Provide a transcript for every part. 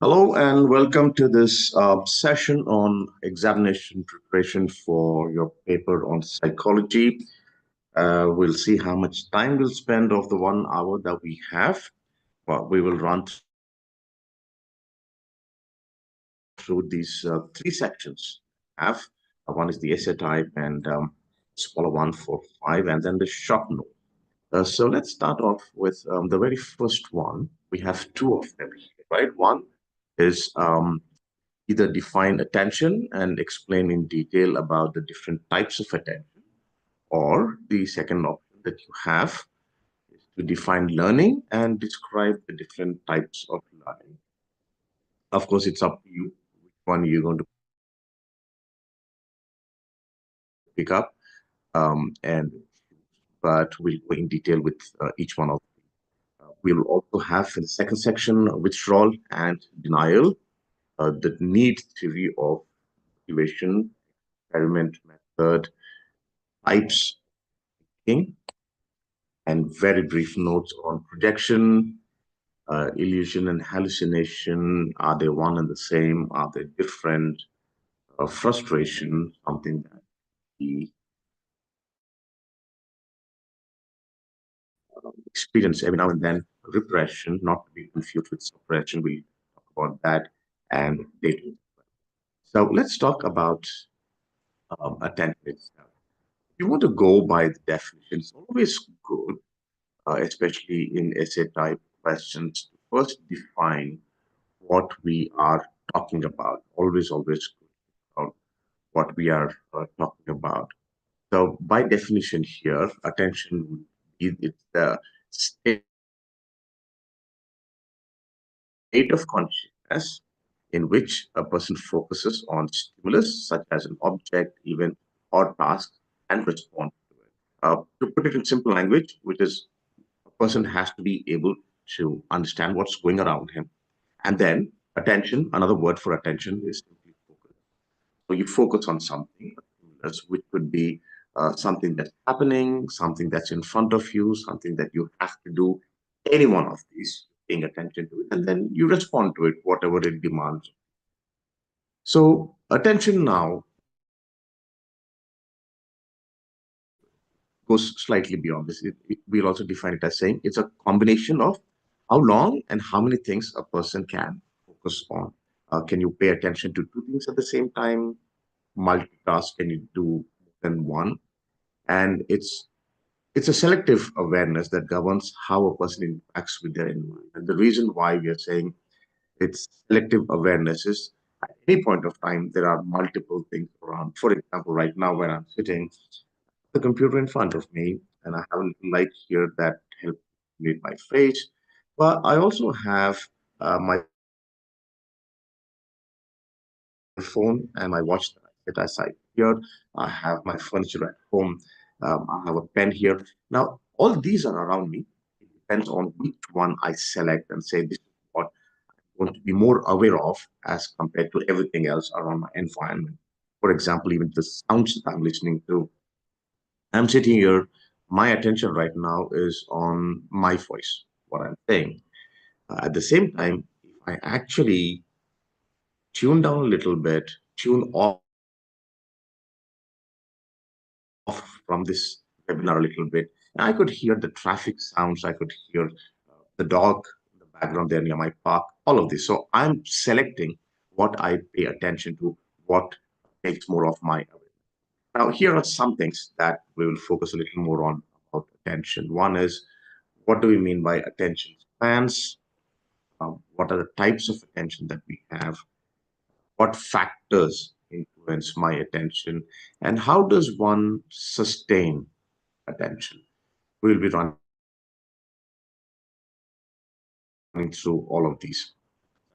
Hello and welcome to this session on examination preparation for your paper on psychology. We'll see how much time we'll spend of the 1 hour that we have. Well, we will run through these three sections. Have one is the essay type and smaller one for five, and then the short note. So let's start off with the very first one. We have two of them, right? One is either define attention and explain in detail about the different types of attention, or the second option that you have is to define learning and describe the different types of learning. Of course, it's up to you which one you're going to pick up, and but we'll go in detail with each one of them. We'll also have in the second section withdrawal and denial, the need theory of motivation, experiment method, types, thinking, and very brief notes on projection, illusion, and hallucination. Are they one and the same? Are they different? Frustration, something that we experience every now and then. Repression, not to be confused with suppression. We'll talk about that and later. So let's talk about attention itself. If you want to go by the definition, it's always good, especially in essay type questions, to first define what we are talking about. Always about what we are talking about. So, by definition, here, attention would be it's the state of consciousness in which a person focuses on stimulus, such as an object, event, or task, and responds to it. To put it in simple language, which is a person has to be able to understand what's going around him. And then attention, another word for attention is simply focus. So you focus on something, which could be something that's happening, something that's in front of you, something that you have to do, any one of these, paying attention to it, and then you respond to it, whatever it demands. So attention now goes slightly beyond this. We'll also define it as saying it's a combination of how long and how many things a person can focus on. Can you pay attention to two things at the same time? Multitask? Can you do more than one? And it's a selective awareness that governs how a person interacts with their environment. And the reason why we are saying it's selective awareness is at any point of time there are multiple things around. For example, right now when I'm sitting the computer in front of me and I have a little light here that helps with my face. But I also have my phone and my watch that I set aside here. I have my furniture at home. I have a pen here. Now, all these are around me. It depends on which one I select and say this is what I'm going to be more aware of as compared to everything else around my environment. For example, even the sounds that I'm listening to. I'm sitting here. My attention right now is on my voice, what I'm saying. At the same time, if I actually tune down a little bit, tune off from this webinar a little bit, and I could hear the traffic sounds, I could hear the dog in the background there near my park, all of this. So I'm selecting what I pay attention to, what takes more of my awareness. Now, here are some things that we will focus a little more on about attention. One is, what do we mean by attention spans? What are the types of attention that we have? What factors influence my attention? And how does one sustain attention? We'll be running through all of these.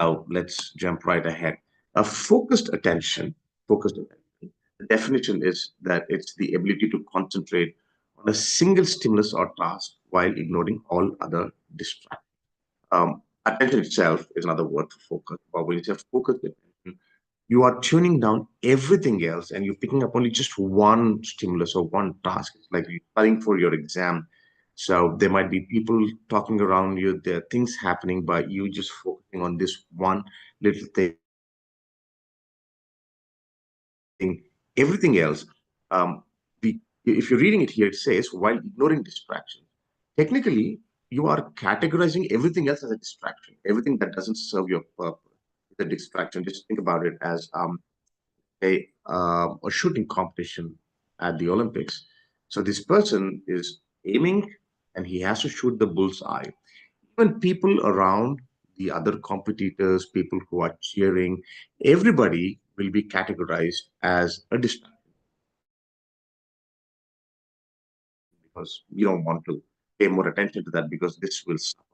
Now, let's jump right ahead. A focused attention, the definition is that it's the ability to concentrate on a single stimulus or task while ignoring all other distractions. Attention itself is another word for focus, but when you say focused attention, you are tuning down everything else and you're picking up only just one stimulus or one task. It's like you're studying for your exam. So there might be people talking around you, there are things happening, but you just focusing on this one little thing, everything else. Um, if you're reading it here, it says while ignoring distraction. Technically, you are categorizing everything else as a distraction. Everything that doesn't serve your purpose is a distraction. Just think about it as a shooting competition at the Olympics. So this person is aiming and he has to shoot the bull's eye. Even people around the other competitors, people who are cheering, everybody will be categorized as a distraction because you don't want to pay more attention to that because this will suffer.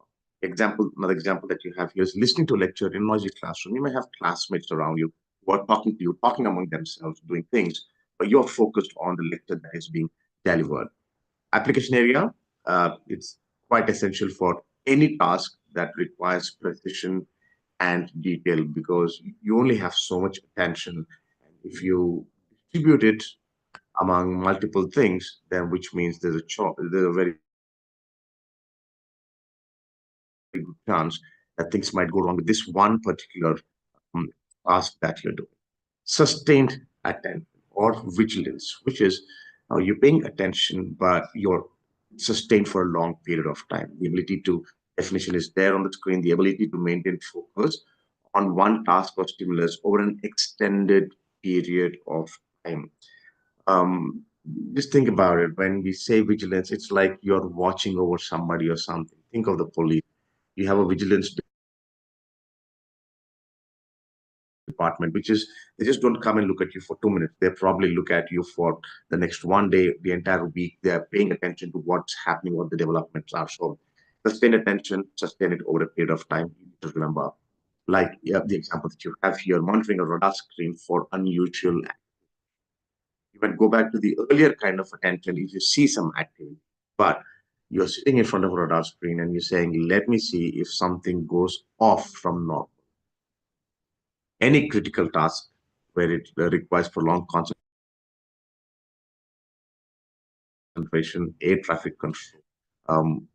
Another example that you have here is listening to a lecture in a noisy classroom. You may have classmates around you who are talking to you, talking among themselves, doing things, but you're focused on the lecture that is being delivered. Application area, it's quite essential for any task that requires precision and detail because you only have so much attention. If you distribute it among multiple things, then which means there's a very good chance that things might go wrong with this one particular um, task that you're doing. Sustained attention or vigilance, which is you're paying attention, but you're sustained for a long period of time. The ability to definition is there on the screen, the ability to maintain focus on one task or stimulus over an extended period of time. Um, just think about it. When we say vigilance, it's like you're watching over somebody or something. Think of the police. You have a vigilance department, which is they just don't come and look at you for 2 minutes. They probably look at you for the next one day, the entire week. They're paying attention to what's happening, what the developments are. So sustain attention, sustain it over a period of time. You need to remember, like the example that you have here, monitoring a radar screen for unusual. You might go back to the earlier kind of attention if you see some activity, but you're sitting in front of a radar screen and you're saying, let me see if something goes off from normal. Any critical task where it requires prolonged concentration, air traffic control, um,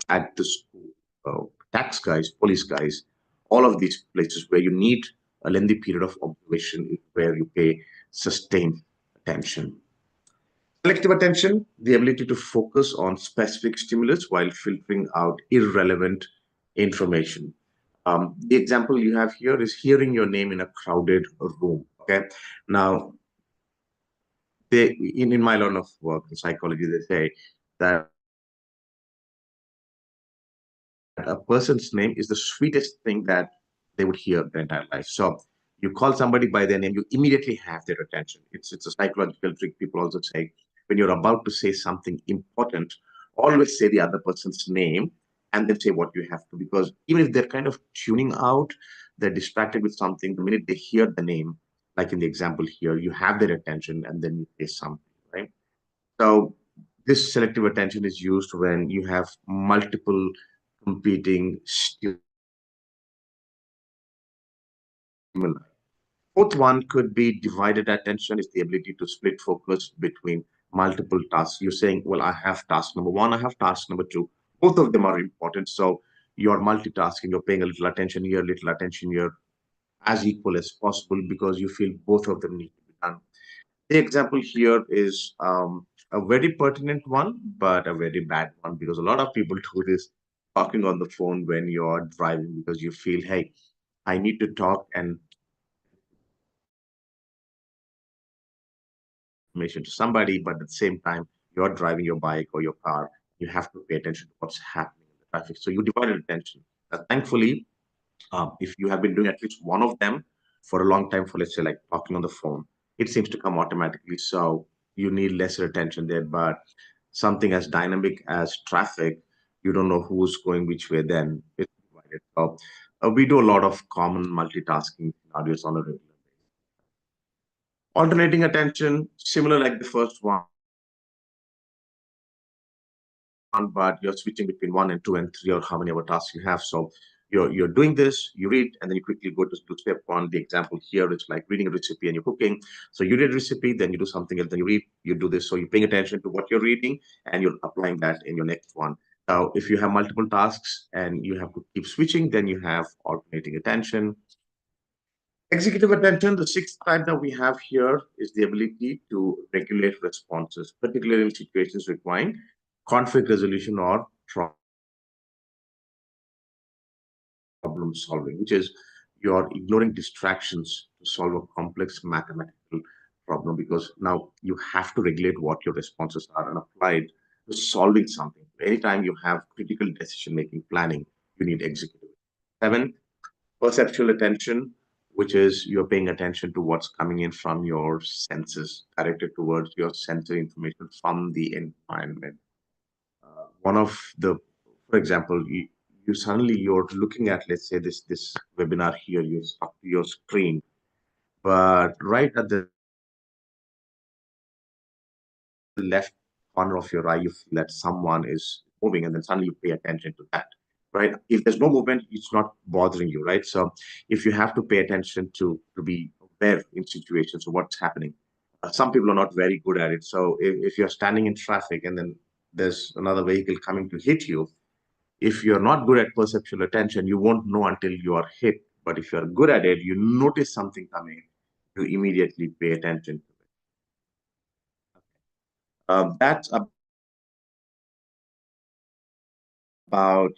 at the school, tax guys, police guys, all of these places where you need a lengthy period of observation is where you pay sustained attention. Selective attention, the ability to focus on specific stimulus while filtering out irrelevant information. The example you have here is hearing your name in a crowded room. Okay, now in my line of work in psychology, they say that a person's name is the sweetest thing that they would hear their entire life. So you call somebody by their name, you immediately have their attention. It's a psychological trick. People also say when you're about to say something important, always say the other person's name and then say what you have to, because even if they're kind of tuning out, they're distracted with something. The minute they hear the name, like in the example here, you have their attention and then you say something, right? So this selective attention is used when you have multiple competing stimuli. Fourth one could be divided attention, is the ability to split focus between multiple tasks. You're saying, well, I have task number one, I have task number two. Both of them are important. So you're multitasking, you're paying a little attention here, little attention here, as equal as possible because you feel both of them need to be done. The example here is a very pertinent one, but a very bad one because a lot of people do this talking on the phone when you're driving because you feel, hey, I need to talk and information to somebody, but at the same time, you're driving your bike or your car. You have to pay attention to what's happening in the traffic. So you divided attention. Thankfully, if you have been doing at least one of them for a long time, for let's say like talking on the phone, it seems to come automatically. So you need lesser attention there. But something as dynamic as traffic, you don't know who's going which way, then it's divided. So we do a lot of common multitasking scenarios on a regular basis. Alternating attention, similar like the first one, but you're switching between one and two and three or how many other tasks you have. So you're doing this, you read, and then you quickly go to step one. The example here is like reading a recipe and you're cooking. So you read a recipe, then you do something else, then you read, you do this. So you're paying attention to what you're reading and you're applying that in your next one. Now, if you have multiple tasks and you have to keep switching, then you have alternating attention. Executive attention, the sixth type that we have here is the ability to regulate responses, particularly in situations requiring conflict resolution or problem solving, which is you're ignoring distractions to solve a complex mathematical problem because now you have to regulate what your responses are and apply it to solving something. Anytime you have critical decision making planning, you need executive. Seven, perceptual attention, which is you're paying attention to what's coming in from your senses, directed towards your sensory information from the environment. One of the, for example, you suddenly you're looking at, let's say, this webinar here, you're stuck to your screen, but right at the left corner of your eye, you feel that someone is moving, and then suddenly you pay attention to that, right? If there's no movement, it's not bothering you, right? So if you have to pay attention to be aware in situations of what's happening, some people are not very good at it. So if you're standing in traffic and then there's another vehicle coming to hit you, if you're not good at perceptual attention, you won't know until you are hit. But if you're good at it, you notice something coming, you immediately pay attention to it. That's about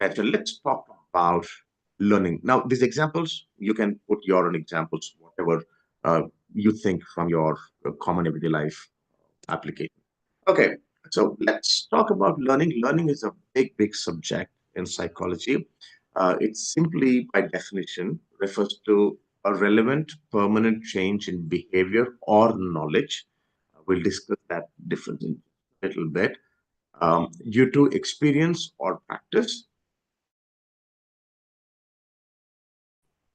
attention. Let's talk about learning. Now, these examples, you can put your own examples, whatever uh, you think from your common everyday life application. Okay, so let's talk about learning. Learning is a big, big subject in psychology. It simply, by definition, refers to a relevant, permanent change in behavior or knowledge. We'll discuss that difference in a little bit. Due to experience or practice,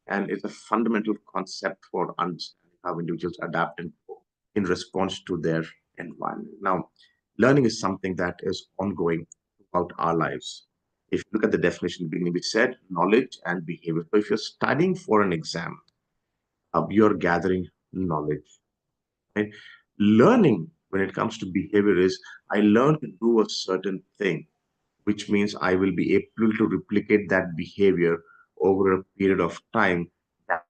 and it's a fundamental concept for understanding how individuals adapt and grow in response to their environment. Now, learning is something that is ongoing throughout our lives. If you look at the definition in the beginning, we said knowledge and behavior. So if you're studying for an exam, you're gathering knowledge. Right? Learning when it comes to behavior is I learn to do a certain thing, which means I will be able to replicate that behavior over a period of time. That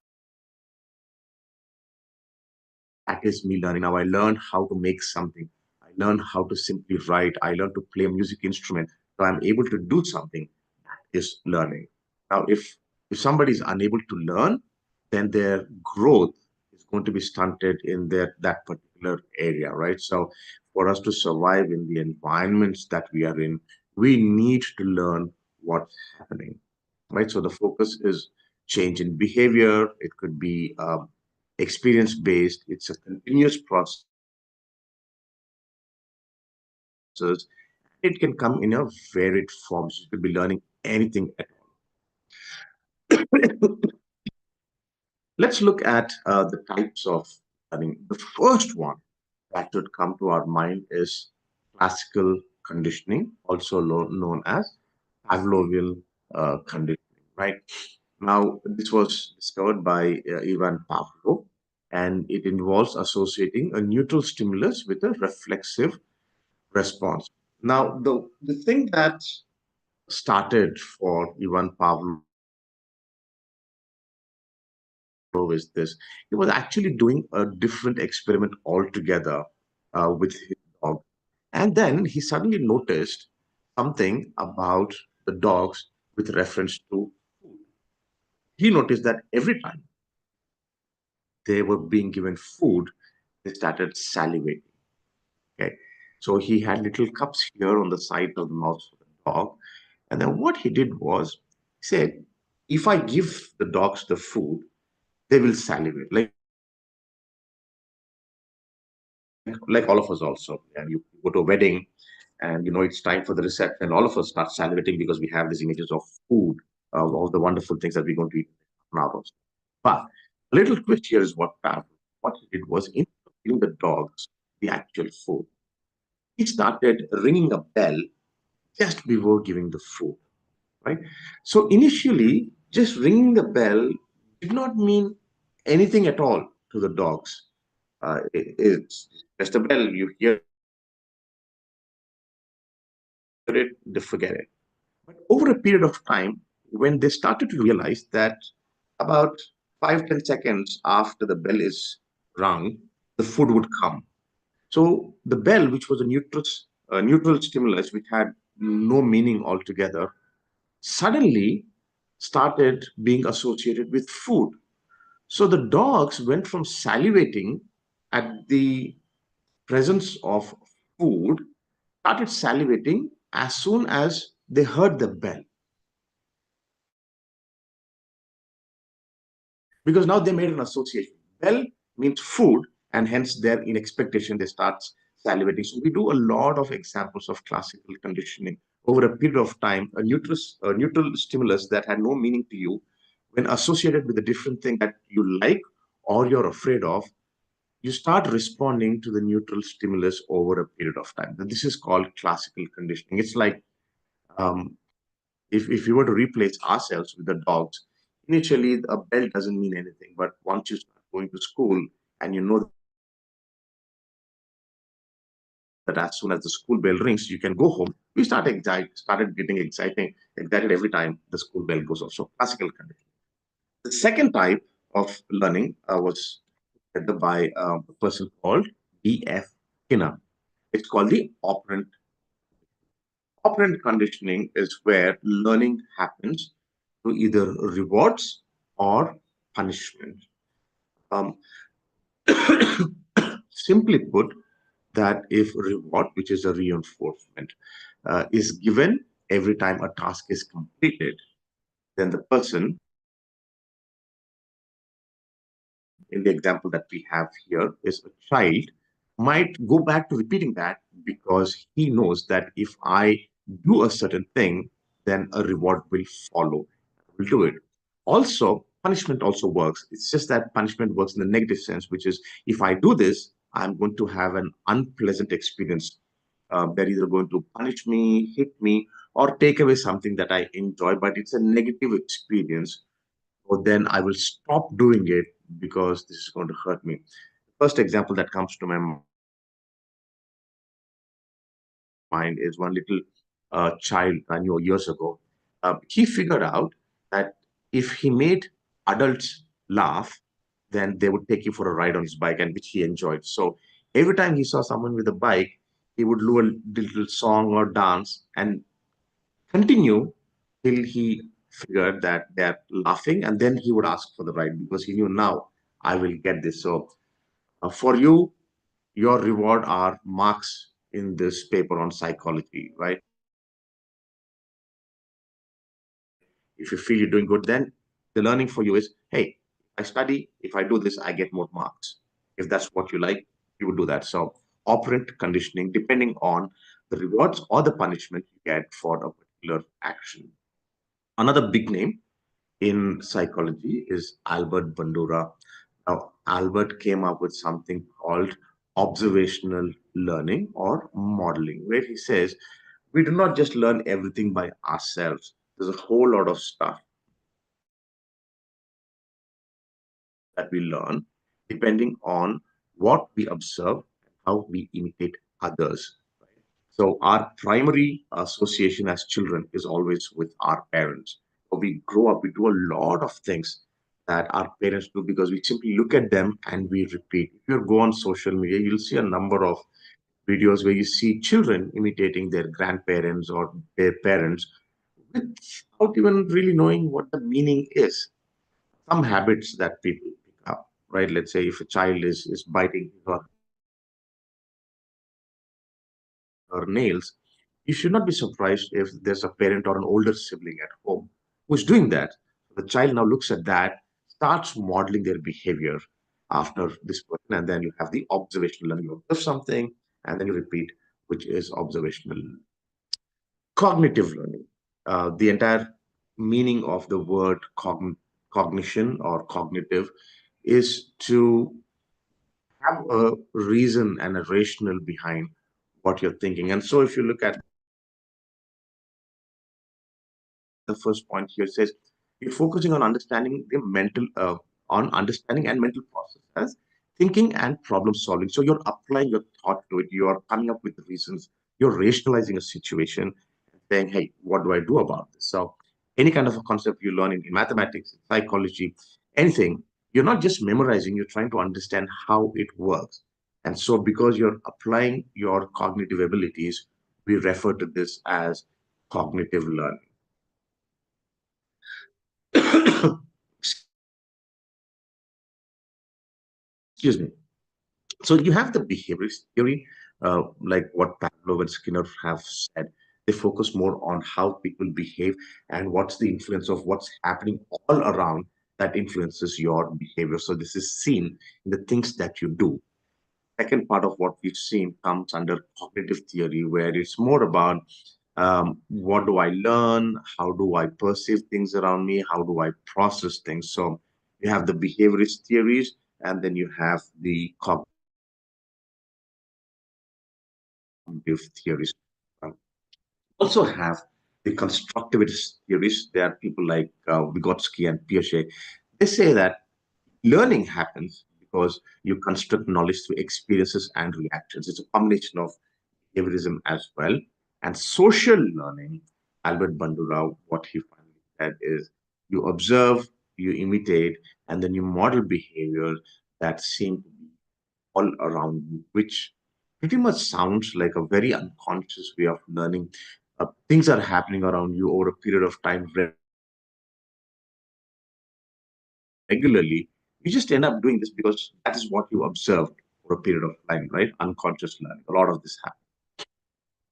is me learning. Now I learned how to make something. I learned how to simply write. I learned to play a music instrument. So I'm able to do something. That is learning. Now, if somebody is unable to learn, then their growth is going to be stunted in that particular area, right? So for us to survive in the environments that we are in, we need to learn what's happening, right? So the focus is change in behavior. It could be experience based. It's a continuous process. It can come in a varied forms. You could be learning anything at all. Let's look at the types of learning. The first one that should come to our mind is classical conditioning, also known as Pavlovian conditioning, right? Now, this was discovered by Ivan Pavlov, and it involves associating a neutral stimulus with a reflexive response. Now, the thing that started for Ivan Pavlov is this. He was actually doing a different experiment altogether with his dog. And then he suddenly noticed something about the dogs with reference to food. He noticed that every time they were being given food, they started salivating. Okay. So he had little cups here on the side of the mouth of the dog. And then what he did was, he said, if I give the dogs the food, they will salivate. Like all of us also. And you go to a wedding and you know it's time for the reception. All of us start salivating because we have these images of food, of the wonderful things that we're going to eat now. But a little twist here is what he did was instead of giving the dogs the actual food, he started ringing a bell just before giving the food, right? So initially, just ringing the bell did not mean anything at all to the dogs. It's just a bell. You hear it, they forget it. But over a period of time, when they started to realize that about 5-10 seconds after the bell is rung, the food would come. So the bell, which was a neutral stimulus, which had no meaning altogether, suddenly started being associated with food. So the dogs went from salivating at the presence of food, started salivating as soon as they heard the bell, because now they made an association. Bell means food, and hence they're in expectation, they start salivating. So we do a lot of examples of classical conditioning over a period of time. A neutral stimulus that had no meaning to you, when associated with a different thing that you like or you're afraid of, you start responding to the neutral stimulus over a period of time. This is called classical conditioning. It's like, um, if you were to replace ourselves with the dogs, initially a bell doesn't mean anything. But once you start going to school and you know that as soon as the school bell rings, you can go home, we started getting excited every time the school bell goes off. So classical conditioning. The second type of learning was headed by a person called B.F. Skinner. It's called the operant. Operant conditioning is where learning happens through either rewards or punishment. Um, Simply put, that if reward, which is a reinforcement, is given every time a task is completed, then the person, in the example that we have here, is a child, might go back to repeating that because he knows that if I do a certain thing, then a reward will follow. Will do it. Also, punishment also works. It's just that punishment works in the negative sense, which is if I do this, I'm going to have an unpleasant experience. They're either going to punish me, hit me, or take away something that I enjoy, but it's a negative experience. So then I will stop doing it because this is going to hurt me. First example that comes to my mind is one little child I knew years ago. He figured out that if he made adults laugh, then they would take him for a ride on his bike, and which he enjoyed. So every time he saw someone with a bike, he would do a little song or dance and continue till he figured that they're laughing, and then he would ask for the ride because he knew now I will get this. So for you, your reward are marks in this paper on psychology, right? If you feel you're doing good, then the learning for you is, hey, I study. If I do this, I get more marks. If that's what you like, you would do that. So operant conditioning, depending on the rewards or the punishment you get for a particular action. Another big name in psychology is Albert Bandura. Now, Albert came up with something called observational learning or modeling, where he says we do not just learn everything by ourselves. There's a whole lot of stuff that we learn depending on what we observe and how we imitate others. So our primary association as children is always with our parents. So we grow up, we do a lot of things that our parents do because we simply look at them and we repeat. If you go on social media, you'll see a number of videos where you see children imitating their grandparents or their parents without even really knowing what the meaning is. Some habits that people pick up, right? Let's say if a child is biting his or her nails, you should not be surprised if there's a parent or an older sibling at home who's doing that. The child now looks at that, starts modeling their behavior after this person, and then you have the observational learning. You observe something, and then you repeat, which is observational. Cognitive learning. The entire meaning of the word cognition or cognitive is to have a reason and a rationale behind what you're thinking. And so if you look at the first point here, it says you're focusing on understanding the mental on understanding and mental process as thinking and problem solving. So you're applying your thought to it, you're coming up with the reasons, you're rationalizing a situation and saying, hey, what do I do about this? So any kind of a concept you learn in mathematics, psychology, anything, You're not just memorizing, you're trying to understand how it works. And so, because you're applying your cognitive abilities, we refer to this as cognitive learning. Excuse me. So you have the behaviorist theory, like what Pavlov and Skinner have said. They focus more on how people behave and what's the influence of what's happening all around that influences your behavior. So this is seen in the things that you do. Second part of what we've seen comes under cognitive theory, where it's more about what do I learn? How do I perceive things around me? How do I process things? So you have the behaviorist theories, and then you have the cognitive theories. Um, Also have the constructivist theories. There are people like Vygotsky and Piaget. They say that learning happens because you construct knowledge through experiences and reactions. It's a combination of behaviorism as well. And social learning, Albert Bandura, what he finally said is you observe, you imitate, and then you model behavior that seem to be all around you, which pretty much sounds like a very unconscious way of learning. Things are happening around you over a period of time regularly. You just end up doing this because that is what you observed for a period of time, right? Unconscious learning. A lot of this happens.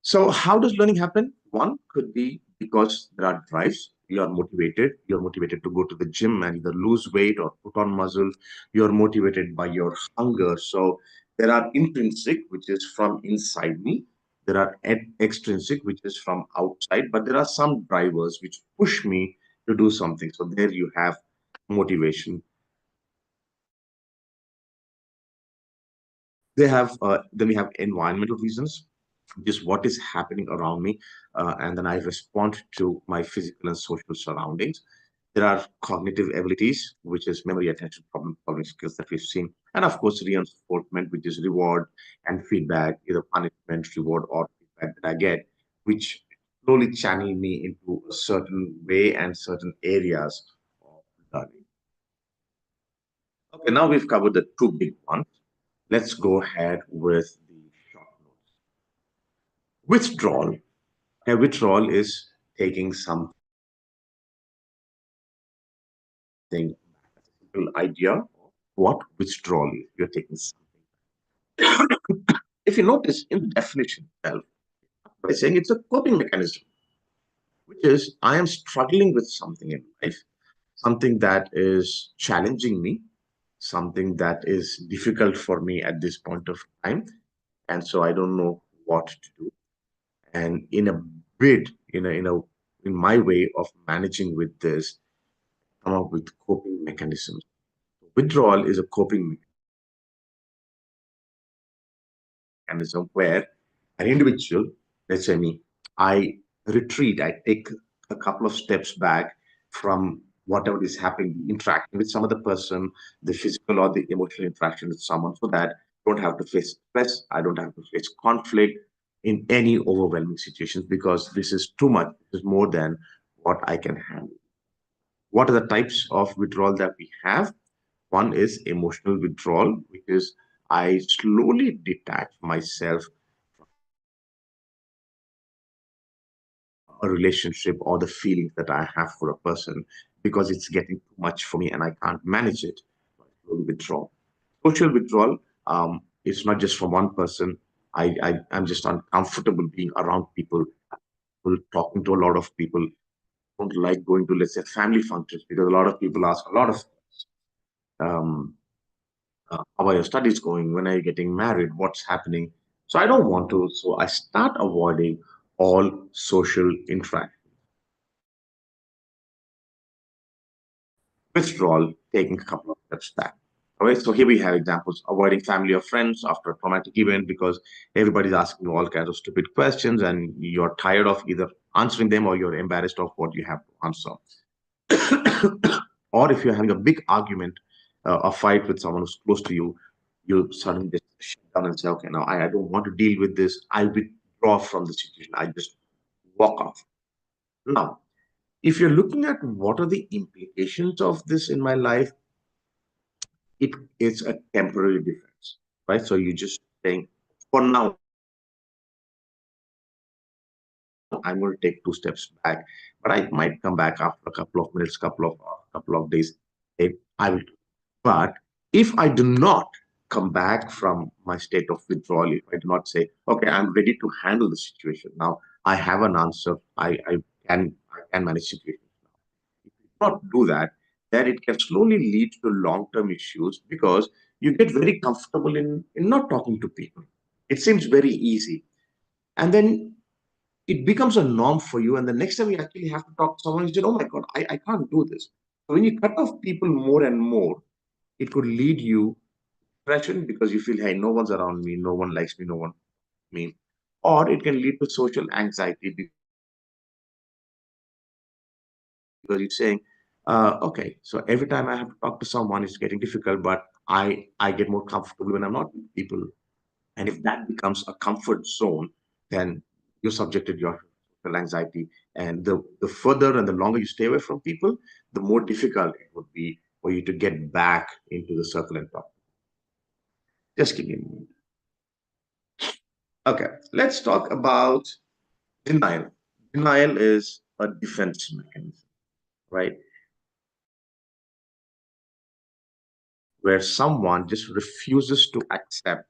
So, how does learning happen? One could be because there are drives. You are motivated. You're motivated to go to the gym and either lose weight or put on muscle. You're motivated by your hunger. So, there are intrinsic, which is from inside me. There are extrinsic, which is from outside. But there are some drivers which push me to do something. So, there you have motivation. Then we have environmental reasons, just what is happening around me, and then I respond to my physical and social surroundings. There are cognitive abilities, which is memory, attention, problem solving skills that we've seen, and of course reinforcement, which is reward and feedback, either punishment, reward, or feedback that I get, which slowly channel me into a certain way and certain areas of learning. Okay, now we've covered the two big ones. Let's go ahead with the short notes. Withdrawal. A withdrawal is taking something, a simple idea of what withdrawal is. You're taking something. If you notice in the definition itself, by saying it's a coping mechanism, which is I am struggling with something in life, something that is challenging me, something that is difficult for me at this point of time. And so I don't know what to do. And in a bid, in my way of managing with this, come up with coping mechanisms. Withdrawal is a coping mechanism where an individual, let's say me, I retreat, I take a couple of steps back from whatever is happening, the interaction with some other person, the physical or the emotional interaction with someone, so that I don't have to face stress, I don't have to face conflict in any overwhelming situations because this is too much, this is more than what I can handle. What are the types of withdrawal that we have? One is emotional withdrawal, which is I slowly detach myself a relationship or the feelings that I have for a person because it's getting too much for me and I can't manage it. So I slowly withdraw. Social withdrawal, it's not just from one person. I'm just uncomfortable being around people, talking to a lot of people. Don't like going to, let's say, family functions because a lot of people ask a lot of um, how are your studies going? When are you getting married? What's happening? So I don't want to. So I start avoiding all social interaction. Withdrawal, taking a couple of steps back. All right, so here we have examples avoiding family or friends after a traumatic event because everybody's asking you all kinds of stupid questions and you're tired of either answering them or you're embarrassed of what you have to answer. Or if you're having a big argument, a fight with someone who's close to you, you suddenly just shut down and say, okay, now I don't want to deal with this. I withdraw from the situation. I just walk off. Now, if you're looking at what are the implications of this in my life, it is a temporary difference, right? So you just saying, for now, I'm going to take two steps back, but I might come back after a couple of minutes, couple of days. I will. But if I do not come back from my state of withdrawal, if I do not say, okay, I'm ready to handle the situation now, I have an answer. I can manage situations. If you do not do that, then it can slowly lead to long-term issues because you get very comfortable in not talking to people. It seems very easy. And then it becomes a norm for you. And the next time you actually have to talk to someone, you say, oh my God, I can't do this. So when you cut off people more and more, it could lead you depression because you feel, hey, no one's around me, no one likes me, no one me. Or it can lead to social anxiety because you're saying, okay, so every time I have to talk to someone, it's getting difficult, but I get more comfortable when I'm not with people. And if that becomes a comfort zone, then you're subjected to your social anxiety. And the further and the longer you stay away from people, the more difficult it would be for you to get back into the circle and talk. Just give me a moment. Okay, let's talk about denial. Denial is a defense mechanism, right? Where someone just refuses to accept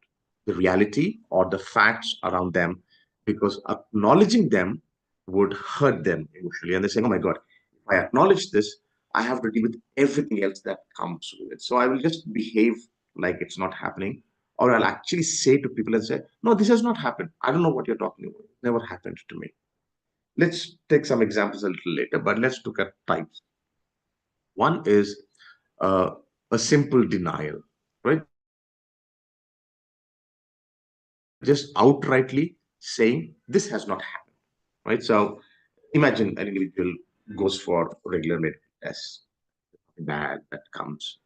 the reality or the facts around them because acknowledging them would hurt them emotionally. And they're saying, oh my God, if I acknowledge this, I have to deal with everything else that comes with it. So I will just behave like it's not happening. Or I'll actually say to people and say, no, this has not happened. I don't know what you're talking about. It never happened to me. Let's take some examples a little later, but let's look at types. One is uh, a simple denial, right? Just outrightly saying this has not happened, right? So imagine an individual goes for regular medical tests, bad that comes.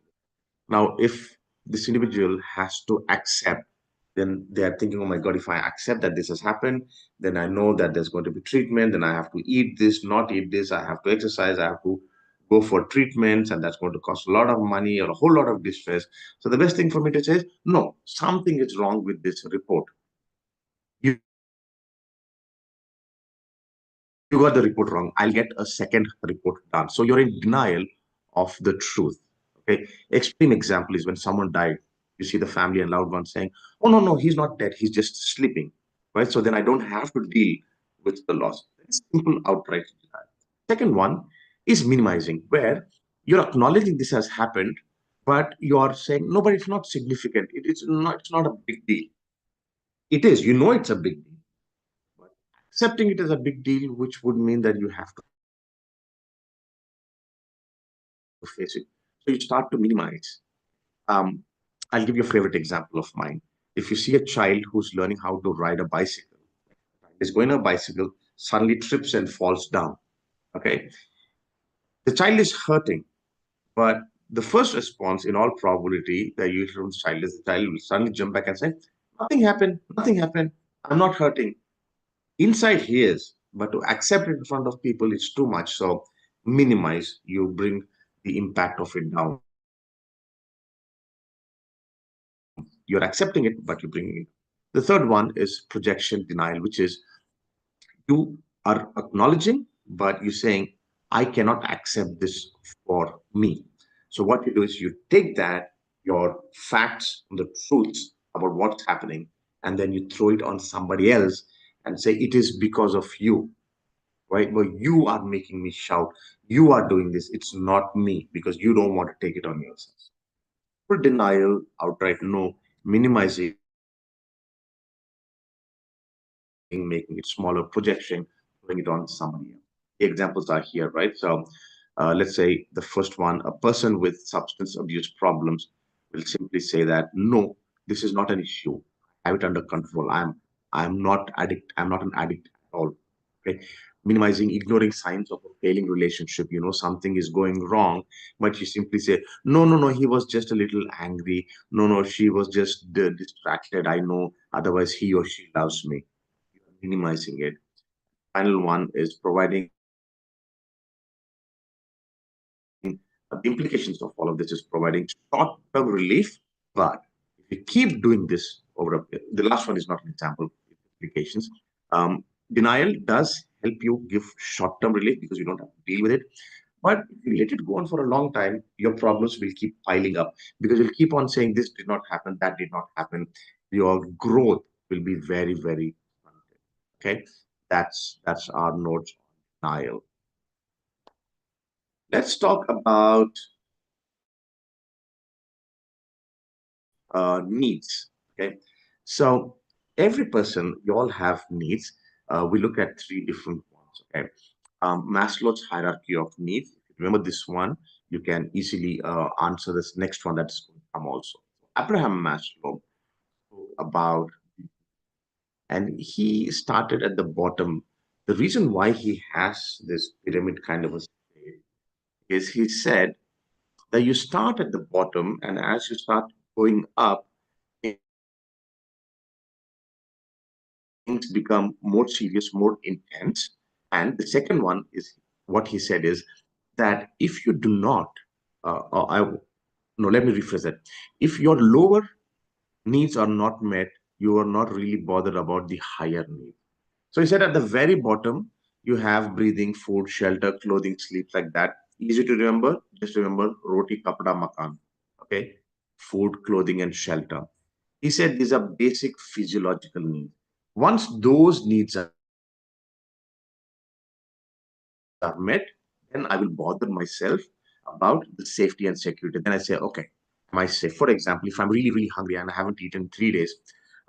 Now, if this individual has to accept, then they are thinking, oh my God, if I accept that this has happened, then I know that there's going to be treatment, then I have to eat this, not eat this, I have to exercise, I have to go for treatments, and that's going to cost a lot of money or a whole lot of distress. So the best thing for me to say is, no, something is wrong with this report. You you got the report wrong. I'll get a second report done. So you're in denial of the truth. Okay. Extreme example is when someone died, you see the family and loved ones saying, oh, no, no, he's not dead. He's just sleeping. Right. So then I don't have to deal with the loss. It's simple outright denial. Second one is minimizing, where you're acknowledging this has happened, but you're saying, no, but it's not significant. It's not a big deal. It is, it's a big deal. But accepting it as a big deal, which would mean that you have to face it. So you start to minimize. Um, I'll give you a favorite example of mine. If you see a child who's learning how to ride a bicycle, is going on a bicycle, suddenly trips and falls down. Okay, the child is hurting, but the first response, in all probability, the usual child is the child will suddenly jump back and say, "Nothing happened. Nothing happened. I'm not hurting." Inside he is, but to accept it in front of people, it's too much. So minimize. You bring the impact of it down. You're accepting it, but you're bringing it. The third one is projection denial, which is you are acknowledging, but you're saying, I cannot accept this for me. So what you do is you take that, your facts, the truths about what's happening, and then you throw it on somebody else and say, it is because of you, right? Well, you are making me shout. You are doing this. It's not me because you don't want to take it on yourself. For denial, outright no, minimizing, making it smaller, projection, putting it on somebody else. The examples are here, right? So let's say the first one, a person with substance abuse problems will simply say that, no, this is not an issue. I have it under control. I'm not addict. I'm not an addict at all. Okay. Minimizing, ignoring signs of a failing relationship. Something is going wrong, but you simply say, no, no, no, he was just a little angry. No, no, she was just distracted. I know. Otherwise, he or she loves me. Minimizing it. Final one is providing The implications of all of this is providing short-term relief, but if you keep doing this over the last one is not an example. Implications. Denial does help you give short-term relief because you don't have to deal with it. But if you let it go on for a long time, your problems will keep piling up because you'll keep on saying this did not happen, that did not happen. Your growth will be very, very stunted. Okay, that's our notes on denial. Let's talk about needs. Okay, so every person, you all have needs. We look at three different ones. Okay, Maslow's hierarchy of needs. If you remember this one, you can easily answer this next one that's going to come also. Abraham Maslow spoke about, and he started at the bottom. The reason why he has this pyramid kind of a state is he said that you start at the bottom, and as you start going up, things become more serious, more intense. And the second one is what he said is that if you do not, no, let me rephrase that. If your lower needs are not met, you are not really bothered about the higher needs. So he said at the very bottom, you have breathing, food, shelter, clothing, sleep, like that. Easy to remember. Just remember roti, kapda, makan. Okay. Food, clothing, and shelter. He said these are basic physiological needs. Once those needs are met, then I will bother myself about the safety and security. Then I say, okay, am I safe? For example, if I'm really, really hungry and I haven't eaten 3 days,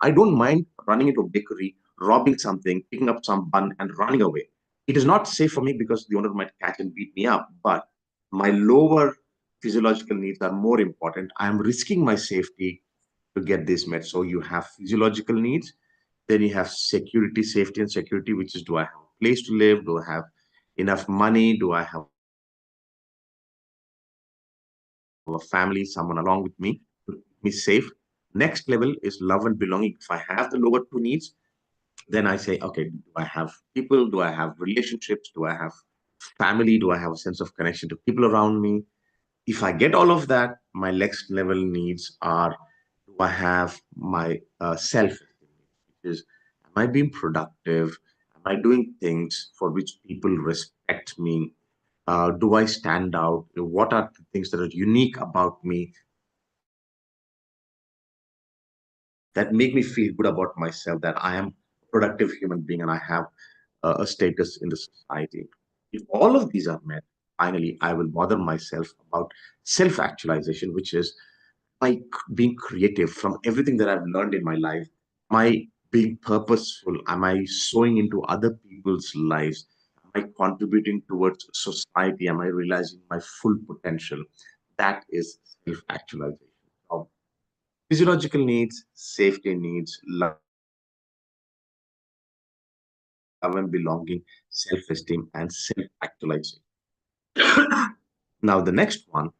I don't mind running into a bakery, robbing something, picking up some bun, and running away. It is not safe for me because the owner might catch and beat me up, but my lower physiological needs are more important. I'm risking my safety to get this met. So you have physiological needs, then you have security, safety, and security, which is do I have a place to live? Do I have enough money? Do I have a family, someone along with me to keep me safe? Next level is love and belonging. If I have the lower two needs, then I say, okay, do I have people? Do I have relationships? Do I have family? Do I have a sense of connection to people around me? If I get all of that, my next level needs are, do I have my self, which is, am I being productive? Am I doing things for which people respect me? Do I stand out? What are the things that are unique about me that make me feel good about myself, that I am a productive human being and I have a status in the society? If all of these are met, finally, I will bother myself about self actualization, which is my being creative from everything that I've learned in my life. Am I being purposeful? Am I sowing into other people's lives? Am I contributing towards society? Am I realizing my full potential? That is self actualization. Physiological needs, safety needs, love and belonging, self esteem, and self actualization. Now, the next one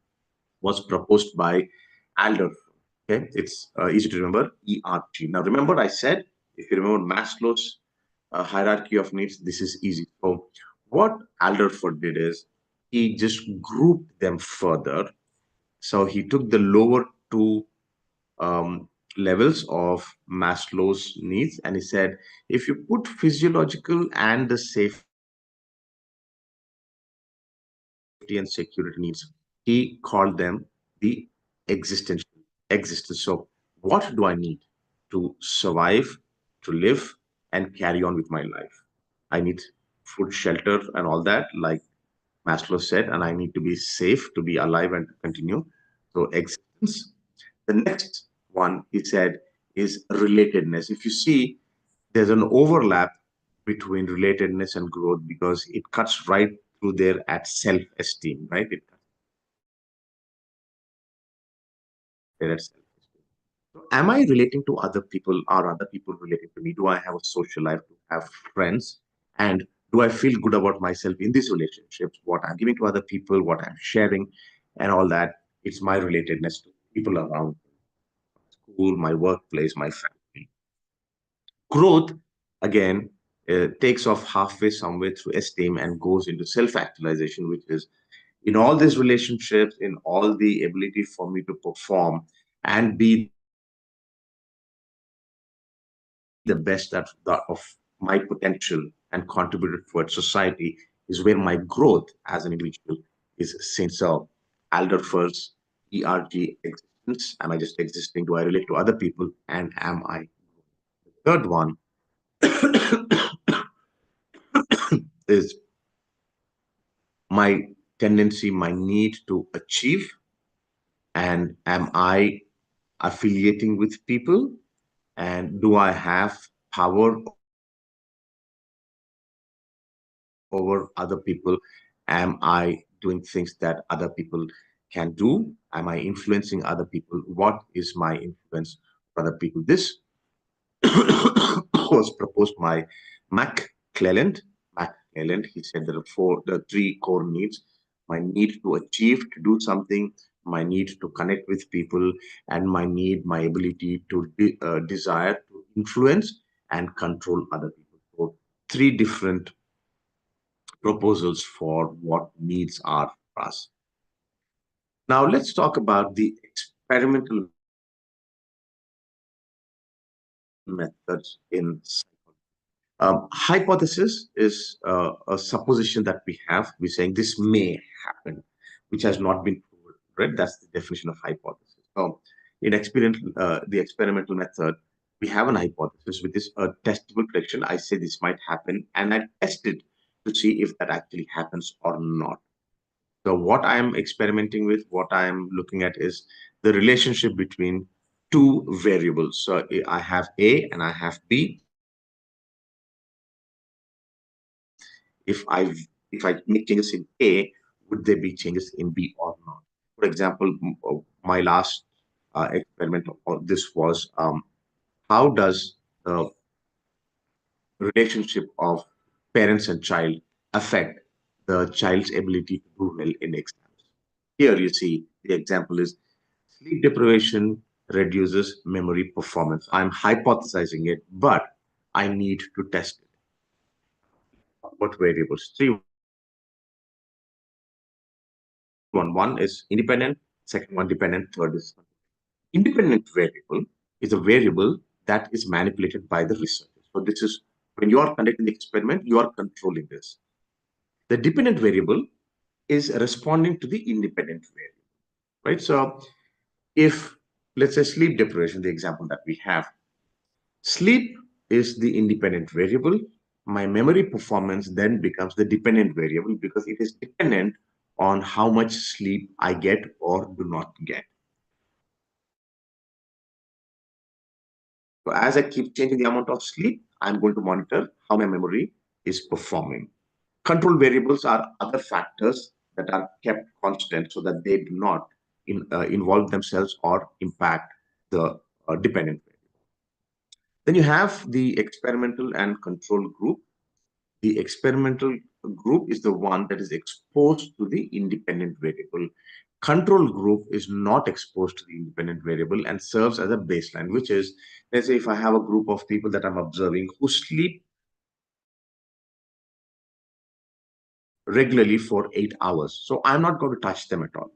was proposed by Alder. Okay, it's easy to remember, ERG. Now, remember, I said, if you remember Maslow's hierarchy of needs, this is easy. So, what Alderford did is he just grouped them further. So, he took the lower two levels of Maslow's needs and he said, if you put physiological and the safety and security needs, he called them the existential existence. So, what do I need to survive, to live, and carry on with my life? I need food, shelter, and all that, like Maslow said, and I need to be safe to be alive and to continue. So, existence. The next one, he said, is relatedness. If you see, there's an overlap between relatedness and growth because it cuts right through there at self-esteem, right? It cuts there at self-esteem. So am I relating to other people? Are other people relating to me? Do I have a social life? Do I have friends? And do I feel good about myself in these relationships? What I'm giving to other people, what I'm sharing, and all that. It's my relatedness to people around school, my workplace, my family. Growth, again, takes off halfway somewhere through esteem and goes into self actualization, which is In all these relationships, in all the ability for me to perform and be the best of my potential and contribute towards society is where my growth as an individual is seen. So, elder first, ERG existence. Am I just existing? Do I relate to other people? And am I? Third one is my tendency, my need to achieve. And am I affiliating with people? And do I have power over other people? Am I doing things that other people can do? Am I influencing other people? What is my influence for other people? This was proposed by McClelland. McClelland, he said there are three core needs: my need to achieve, to do something, my need to connect with people, and my ability to desire to influence and control other people. So, three different proposals for what needs are for us. Now, let's talk about the experimental methods in hypothesis is a supposition that we have. We're saying this may happen, which has not been proven. Right? That's the definition of hypothesis. So, the experimental method, we have an hypothesis, which is a testable prediction. I say this might happen, and I test it to see if that actually happens or not. So, what I am experimenting with, what I am looking at is the relationship between two variables. So, I have A and I have B. If I make changes in A, would there be changes in B or not? For example, my last experiment or this was how does the relationship of parents and child affect the child's ability to do well in exams? Here you see the example is sleep deprivation reduces memory performance. I'm hypothesizing it, but I need to test it. What variables? Three. One is independent, second one dependent, third is independent variable is a variable that is manipulated by the researcher. So this is when you are conducting the experiment, you are controlling this. The dependent variable is responding to the independent variable, right? So if let's say sleep deprivation, the example that we have, sleep is the independent variable. My memory performance then becomes the dependent variable because it is dependent on how much sleep I get or do not get. So as I keep changing the amount of sleep, I'm going to monitor how my memory is performing. Control variables are other factors that are kept constant so that they do not involve themselves or impact the dependent variable. Then you have the experimental and control group. The experimental group is the one that is exposed to the independent variable. Control group is not exposed to the independent variable and serves as a baseline, which is, let's say, if I have a group of people that I'm observing who sleep regularly for 8 hours. So I'm not going to touch them at all.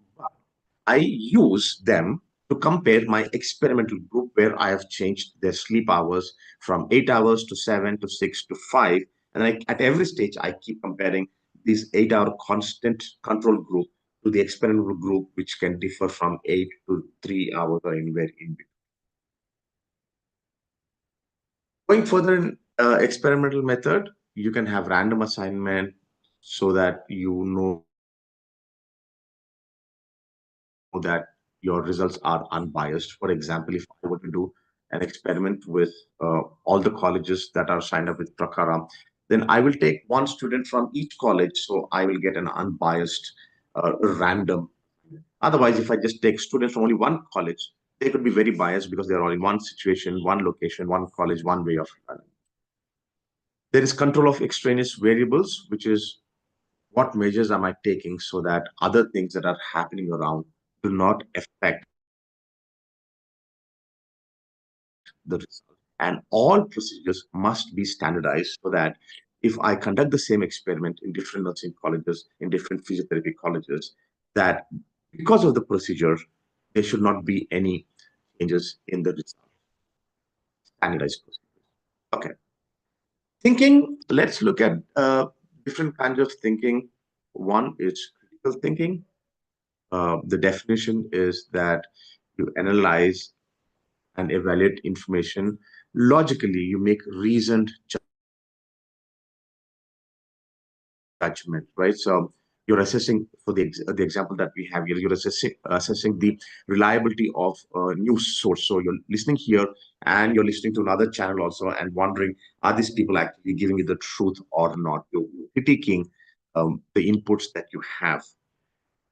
I use them to compare my experimental group where I have changed their sleep hours from 8 hours to 7 to 6 to 5. And at every stage, I keep comparing this 8 hour constant control group to the experimental group, which can differ from 8 to 3 hours or anywhere in between. Going further in experimental method, you can have random assignment so that you know that your results are unbiased. For example, if I were to do an experiment with all the colleges that are signed up with Prakaram, then I will take one student from each college. So I will get an unbiased, random. Otherwise, if I just take students from only one college, they could be very biased because they're all in one situation, one location, one college, one way of learning. There is control of extraneous variables, which is what measures am I taking so that other things that are happening around do not affect the result. And all procedures must be standardized so that if I conduct the same experiment in different nursing colleges, in different physiotherapy colleges, that because of the procedure, there should not be any changes in the result, standardized procedures. Okay. Thinking, let's look at different kinds of thinking. One is critical thinking. The definition is that you analyze and evaluate information logically, you make reasoned judgment, right? So you're assessing for the example that we have here. You're assessing the reliability of a news source. So you're listening here, and you're listening to another channel also, and wondering, are these people actually giving you the truth or not? You're critiquing the inputs that you have.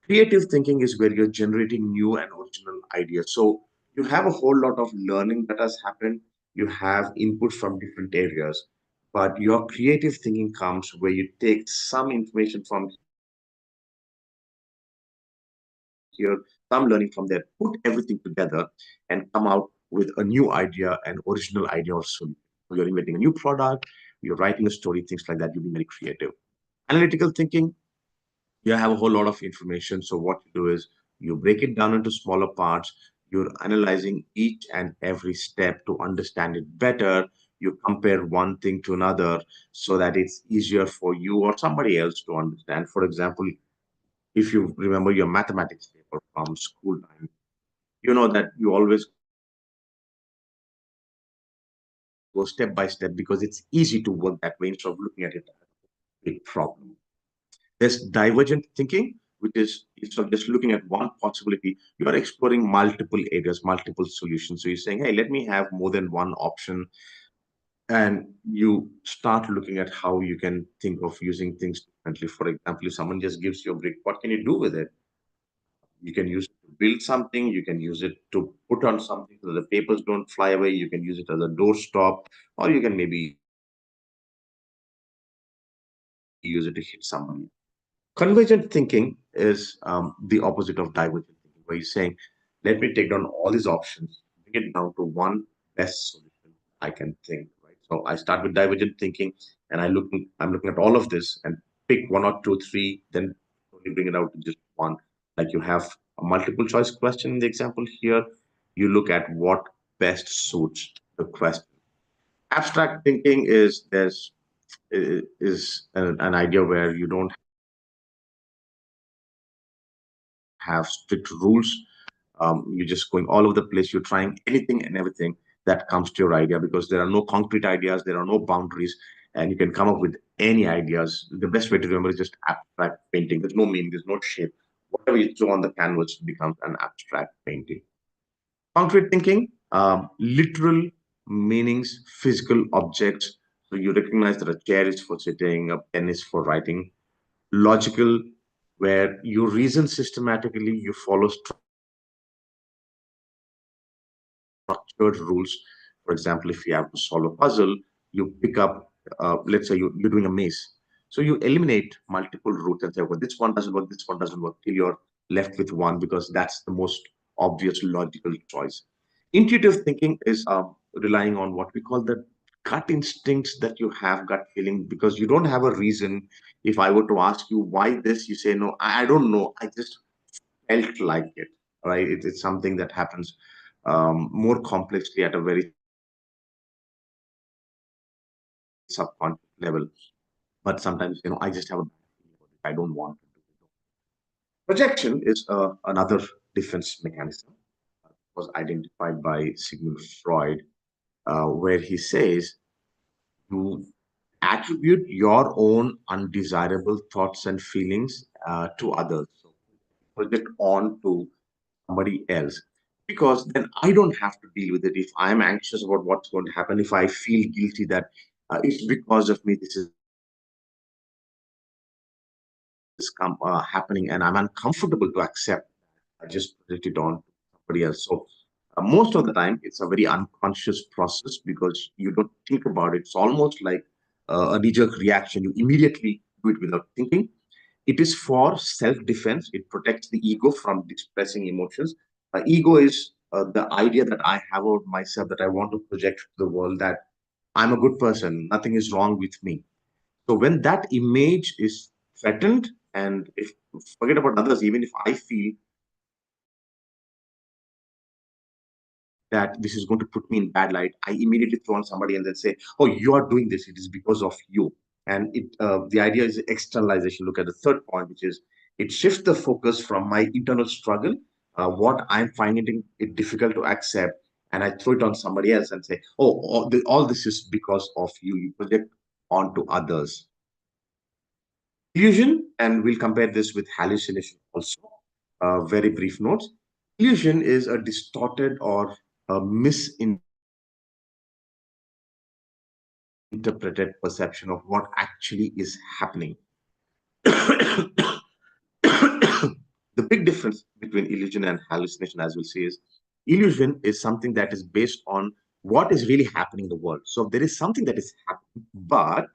Creative thinking is where you're generating new and original ideas. So you have a whole lot of learning that has happened. You have input from different areas, but your creative thinking comes where you take some information from here, some learning from there, put everything together, and come out with a new idea, an original idea or solution. So you're inventing a new product, you're writing a story, things like that. You're being very creative. Analytical thinking, you have a whole lot of information. So what you do is you break it down into smaller parts. You're analyzing each and every step to understand it better. You compare one thing to another so that it's easier for you or somebody else to understand. For example, if you remember your mathematics paper from school time, you know that you always go step by step because it's easy to work that way instead of looking at it as a big problem. There's divergent thinking, which is instead of just looking at one possibility, you are exploring multiple areas, multiple solutions. So you're saying, hey, let me have more than one option. And you start looking at how you can think of using things differently. For example, if someone just gives you a brick, what can you do with it? You can use it to build something, you can use it to put on something so the papers don't fly away, you can use it as a doorstop, or you can maybe use it to hit somebody. Convergent thinking is the opposite of divergent thinking, where you're saying, let me take down all these options, bring it down to one best solution I can think, right? So I start with divergent thinking and I'm looking at all of this and pick one or two, three, then only bring it out to just one. Like you have a multiple choice question in the example here, you look at what best suits the question. Abstract thinking is an idea where you don't have strict rules. You're just going all over the place. You're trying anything and everything that comes to your idea because there are no concrete ideas, there are no boundaries, and you can come up with any ideas. The best way to remember is just abstract painting. There's no meaning, there's no shape. Whatever you throw on the canvas becomes an abstract painting. Concrete thinking, literal meanings, physical objects. So you recognize that a chair is for sitting, a pen is for writing. Logical, where you reason systematically, you follow structured rules. For example, if you have to solve a puzzle, you pick up, let's say you're doing a maze. So you eliminate multiple routes and say, well, this one doesn't work, this one doesn't work, till you're left with one because that's the most obvious logical choice. Intuitive thinking is relying on what we call the gut instincts that you have, gut feeling, because you don't have a reason. If I were to ask you why this, you say, no, I don't know. I just felt like it, right? It's something that happens more complexly at a very subconscious level. But sometimes, I just have a bad feeling about it. I don't want to do it. Projection is another defense mechanism. It was identified by Sigmund Freud, where he says you attribute your own undesirable thoughts and feelings to others. So project on to somebody else because then I don't have to deal with it. If I'm anxious about what's going to happen, if I feel guilty that it's because of me this is happening and I'm uncomfortable to accept, I just project it on to somebody else. So most of the time it's a very unconscious process because you don't think about it. It's almost like a knee-jerk reaction. You immediately do it without thinking. It is for self-defense. It protects the ego from expressing emotions. Ego is the idea that I have of myself that I want to project to the world that I'm a good person. Nothing is wrong with me. So when that image is threatened, and if forget about others, even if I feel that this is going to put me in bad light, I immediately throw on somebody and then say, "Oh, you are doing this. It is because of you." And the idea is externalization. Look at the third point, which is it shifts the focus from my internal struggle, what I'm finding it difficult to accept, and I throw it on somebody else and say, "Oh, all this is because of you." You project onto others. Illusion, and we'll compare this with hallucination also. Very brief notes. Illusion is a distorted or a misinterpreted perception of what actually is happening. The big difference between illusion and hallucination, as we'll see, is illusion is something that is based on what is really happening in the world. So there is something that is happening, but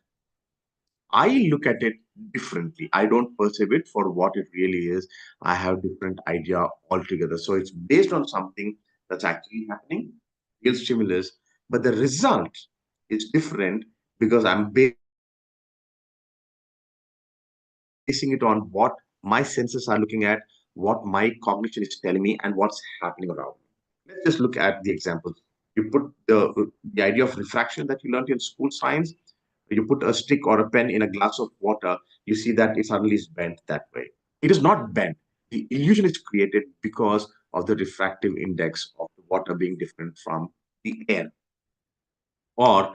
I look at it differently. I don't perceive it for what it really is. I have different idea altogether. So it's based on something that's actually happening, real stimulus, but the result is different because I'm basing it on what my senses are looking at, what my cognition is telling me, and what's happening around me. Let's just look at the examples. You put the idea of refraction that you learned in school science. You put a stick or a pen in a glass of water, you see that it suddenly is bent that way. It is not bent. The illusion is created because of the refractive index of the water being different from the air. Or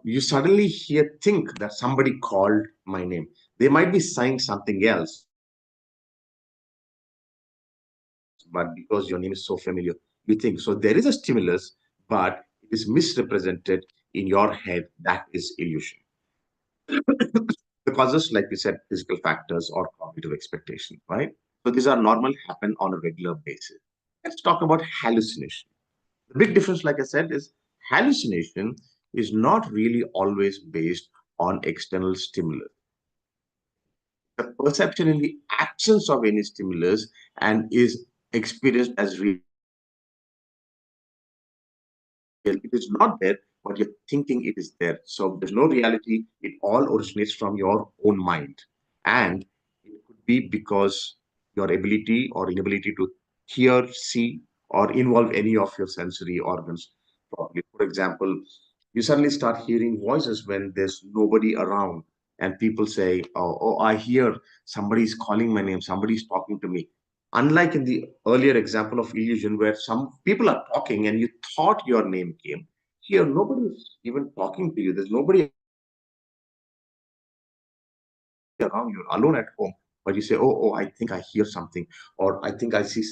you suddenly hear think that somebody called my name. They might be saying something else, but because your name is so familiar, you think. So there is a stimulus, but it is misrepresented in your head. That is illusion. The causes, like we said, physical factors or cognitive expectation, right? So these are normal, happen on a regular basis. Let's talk about hallucination. The big difference, like I said, is hallucination is not really always based on external stimulus. The perception in the absence of any stimulus and is experienced as real. It is not there, but you're thinking it is there. So there's no reality. It all originates from your own mind. And it could be because your ability or inability to hear, see, or involve any of your sensory organs properly. For example, you suddenly start hearing voices when there's nobody around, and people say, "Oh, I hear somebody's calling my name, somebody's talking to me." Unlike in the earlier example of illusion, where some people are talking and you thought your name came, here nobody's even talking to you. There's nobody around, you're alone at home, but you say, "Oh, I think I hear something," or "I think I see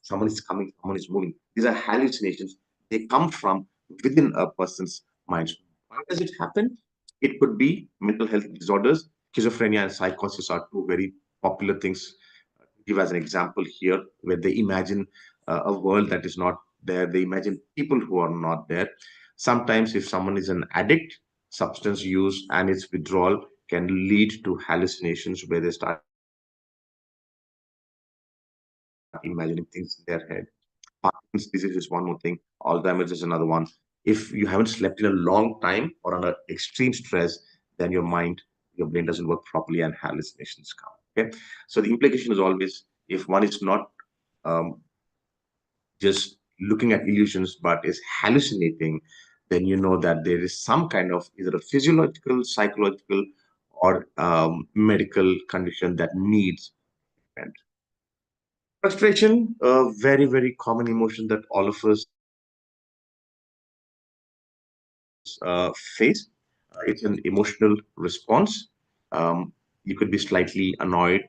someone is coming, someone is moving." These are hallucinations. They come from within a person's mind. Why does it happen? It could be mental health disorders. Schizophrenia and psychosis are two very popular things. Give as an example here, where they imagine a world that is not there. They imagine people who are not there. Sometimes, if someone is an addict, substance use and its withdrawal can lead to hallucinations where they start imagining things in their head. Parkinson's disease is one more thing. Alzheimer's is another one. If you haven't slept in a long time or under extreme stress, then your brain doesn't work properly and hallucinations come. Okay. So the implication is always if one is not um, just looking at illusions but is hallucinating, then you know that there is some kind of either a physiological, psychological, or medical condition that needs treatment. Frustration, a very, very common emotion that all of us face. It's an emotional response. You could be slightly annoyed,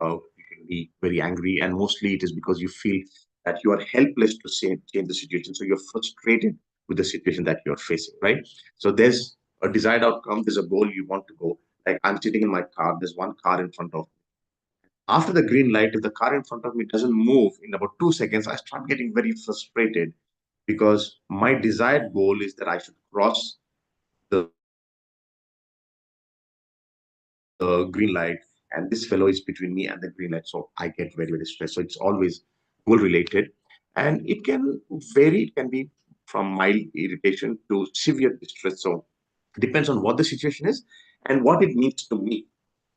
you can be very angry, and mostly it is because you feel that you are helpless to change the situation. So you're frustrated with the situation that you're facing, right? So there's a desired outcome, there's a goal you want to go. Like I'm sitting in my car, there's one car in front of me. After the green light, if the car in front of me doesn't move in about 2 seconds, I start getting very frustrated because my desired goal is that I should cross the green light, and this fellow is between me and the green light. So I get very, very stressed. So it's always goal related. And it can vary, it can be from mild irritation to severe distress. So it depends on what the situation is. and what it means to me.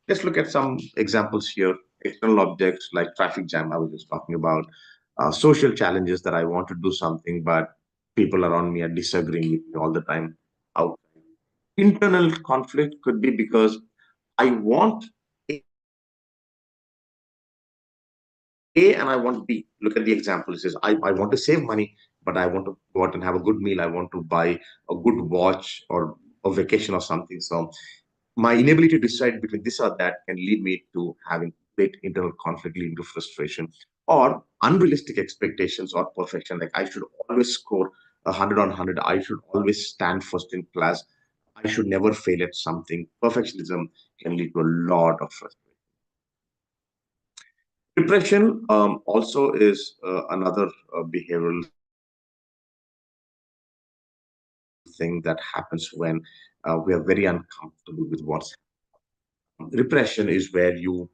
Let's look at some examples here. External objects like traffic jam, I was just talking about, social challenges that I want to do something, but people around me are disagreeing with me all the time. Out. Internal conflict could be because I want A and I want B. Look at the example. It says, I want to save money, but I want to go out and have a good meal. I want to buy a good watch or a vacation or something. So my inability to decide between this or that can lead me to having great internal conflict, leading to frustration or unrealistic expectations or perfection. Like I should always score 100 on 100. I should always stand first in class. I should never fail at something. Perfectionism can lead to a lot of frustration. Depression also is another behavioral thing that happens when we are very uncomfortable with what's happening. Repression is where you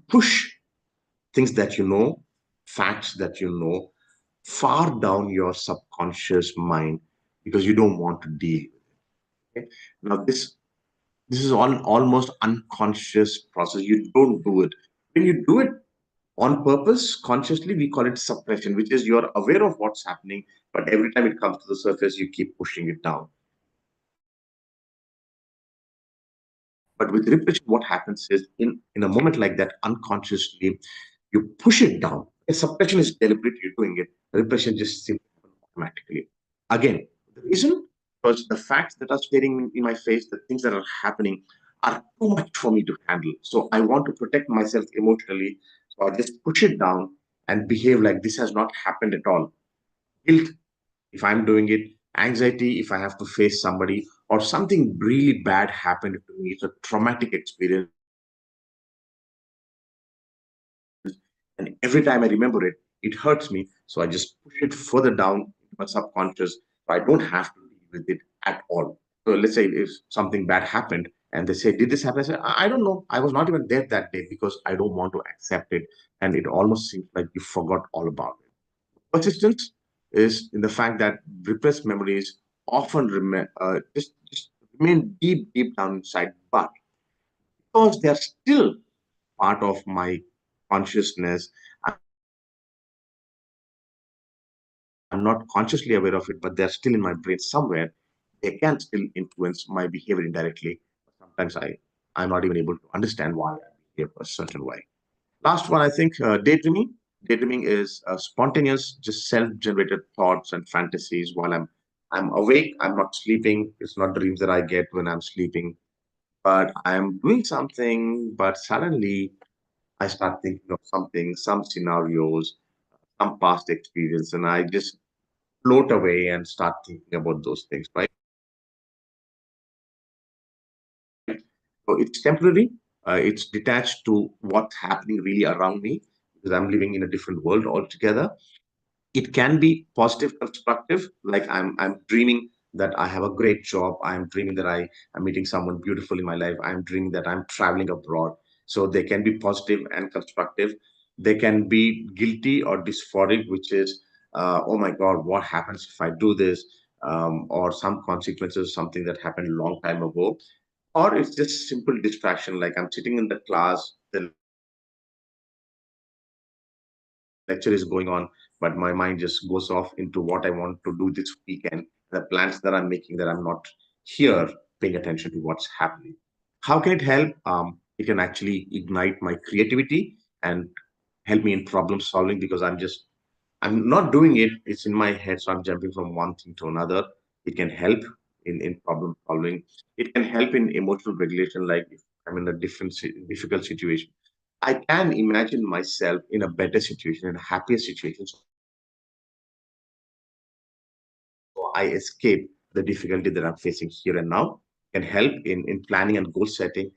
push things that you know, facts that you know, far down your subconscious mind because you don't want to deal with it. Okay? Now, this is all almost unconscious process. You don't do it. When you do it on purpose, consciously, we call it suppression, which is you're aware of what's happening, but every time it comes to the surface, you keep pushing it down. But with repression, what happens is in a moment like that, unconsciously, you push it down. A suppression is deliberate, you're doing it. Repression just simply happens automatically. Again, the reason was the facts that are staring in my face, the things that are happening are too much for me to handle. So I want to protect myself emotionally. So I just push it down and behave like this has not happened at all. Guilt if I'm doing it, anxiety if I have to face somebody, or something really bad happened to me. It's a traumatic experience. And every time I remember it, it hurts me. So I just push it further down into my subconscious. So I don't have to deal with it at all. So let's say if something bad happened and they say, did this happen? I say, I don't know. I was not even there that day because I don't want to accept it. And it almost seems like you forgot all about it. Persistence is in the fact that repressed memories often just remain deep down inside, but because they're still part of my consciousness, I'm not consciously aware of it, but they're still in my brain somewhere. They can still influence my behavior indirectly. Sometimes I'm not even able to understand why I behave a certain way. Last one, I think, daydreaming. Daydreaming is spontaneous, just self-generated thoughts and fantasies while I'm awake. I'm not sleeping. It's not dreams that I get when I'm sleeping, but I'm doing something. But suddenly, I start thinking of something, some scenarios, some past experience, and I just float away and start thinking about those things. Right. So it's temporary. It's detached to what's happening really around me because I'm living in a different world altogether. It can be positive constructive, like I'm dreaming that I have a great job. I'm dreaming that I am meeting someone beautiful in my life. I'm dreaming that I'm traveling abroad. So they can be positive and constructive. They can be guilty or dysphoric, which is oh my god, what happens if I do this, or some consequences, something that happened a long time ago, or it's just simple distraction, like I'm sitting in the class, the lecture is going on, but my mind just goes off into what I want to do this weekend, the plans that I'm making, that I'm not here paying attention to what's happening. How can it help? It can actually ignite my creativity and help me in problem solving because I'm not doing it. It's in my head, so I'm jumping from one thing to another. It can help in problem solving. It can help in emotional regulation, like if I'm in a difficult situation. I can imagine myself in a better situation, in a happier situation. So I escape the difficulty that I'm facing here and now. Can help in planning and goal setting,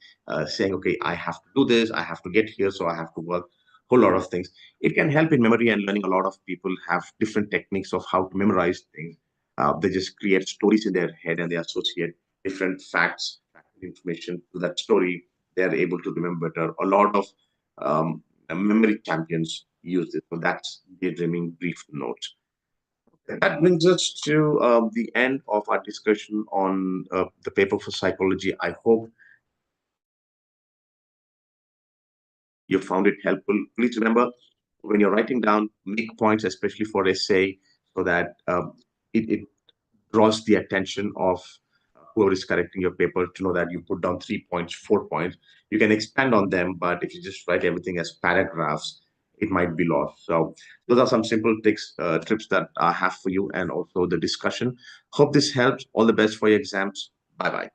saying, okay, I have to do this, I have to get here, so I have to work whole lot of things. It can help in memory and learning. A lot of people have different techniques of how to memorize things. They just create stories in their head and they associate different facts, information to that story. They're able to remember better. A lot of memory champions use this. So that's daydreaming brief note. That brings us to the end of our discussion on the paper for psychology. I hope you found it helpful. Please remember, when you're writing down, make points, especially for essay, so that it draws the attention of whoever is correcting your paper to know that you put down 3 points, 4 points. You can expand on them, but if you just write everything as paragraphs, it might be lost. So those are some simple tips that I have for you, and also the discussion. Hope this helps. All the best for your exams. Bye bye.